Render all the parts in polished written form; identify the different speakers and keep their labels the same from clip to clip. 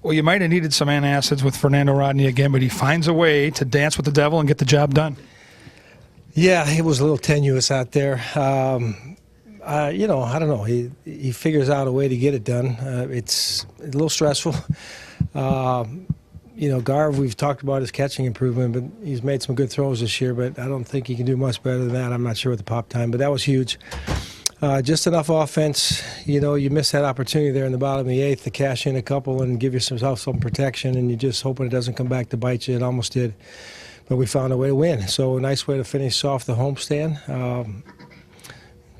Speaker 1: Well, you might have needed some antacids with Fernando Rodney again, but he finds a way to dance with the devil and get the job done.
Speaker 2: Yeah, it was a little tenuous out there. You know, I don't know. He figures out a way to get it done. It's a little stressful. You know, Garver, we've talked about his catching improvement, but he's made some good throws this year, but I don't think he can do much better than that. I'm not sure with the pop time, but that was huge. Just enough offense. You know, you miss that opportunity there in the bottom of the eighth to cash in a couple and give yourself some protection, and you're just hoping it doesn't come back to bite you. It almost did, but we found a way to win. So a nice way to finish off the homestand.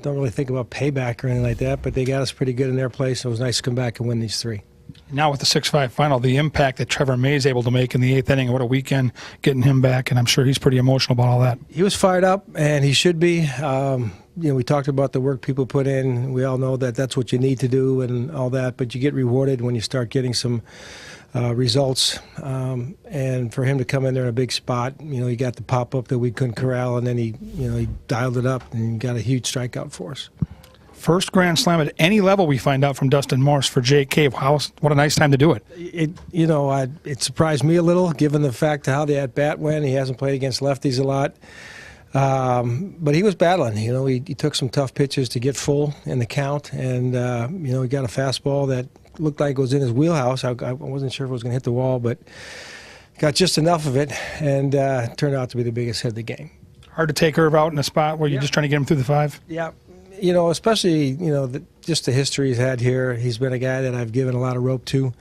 Speaker 2: Don't really think about payback or anything like that, but they got us pretty good in their place. It was nice to come back and win these three.
Speaker 1: Now with the 6-5 final, the impact that Trevor May is able to make in the eighth inning, what a weekend getting him back, and I'm sure he's pretty emotional about all that.
Speaker 2: He was fired up, and he should be. You know, we talked about the work people put in. We all know that that's what you need to do and all that, but you get rewarded when you start getting some results. And for him to come in there in a big spot, you know, he got the pop-up that we couldn't corral, and then he dialed it up and got a huge strikeout for us.
Speaker 1: First Grand Slam at any level, we find out from Dustin Morse for J.K. What a nice time to do it.
Speaker 2: It surprised me a little, given the fact how the at-bat went. He hasn't played against lefties a lot. But he was battling. You know, he took some tough pitches to get full in the count, and, you know, he got a fastball that looked like it was in his wheelhouse. I wasn't sure if it was going to hit the wall, but got just enough of it, and turned out to be the biggest hit of the game.
Speaker 1: Hard to take Irv out in a spot where you're just trying to get him through the five?
Speaker 2: Yeah. You know, especially, you know, just the history he's had here. He's been a guy that I've given a lot of rope to,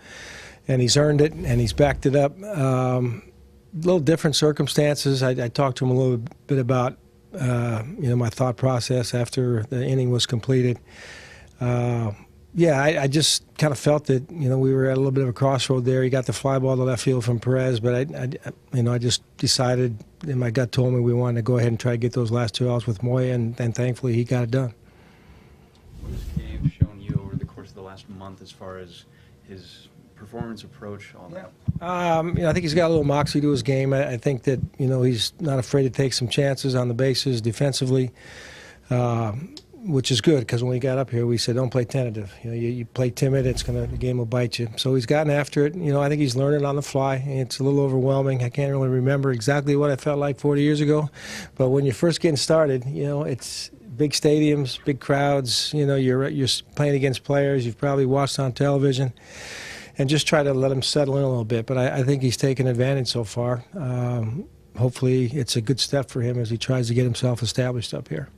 Speaker 2: and he's earned it, and he's backed it up. Little different circumstances. I talked to him a little bit about, you know, my thought process after the inning was completed. Yeah, I just kind of felt that, you know, we were at a little bit of a crossroad there. He got the fly ball to left field from Perez, but I just decided, and my gut told me we wanted to go ahead and try to get those last two outs with Moya, and thankfully he got it done.
Speaker 3: What has Cave shown you over the course of the last month as far as his performance, approach, all that?
Speaker 2: You know, I think he's got a little moxie to his game. I think that, you know, he's not afraid to take some chances on the bases defensively, which is good, because when we got up here, we said don't play tentative. You know, you play timid, the game will bite you. So he's gotten after it. You know, I think he's learning on the fly. It's a little overwhelming. I can't really remember exactly what I felt like 40 years ago, but when you're first getting started, you know, it's big stadiums, big crowds. You know, you're playing against players you've probably watched on television, and just try to let him settle in a little bit. But I think he's taken advantage so far. Hopefully it's a good step for him as he tries to get himself established up here.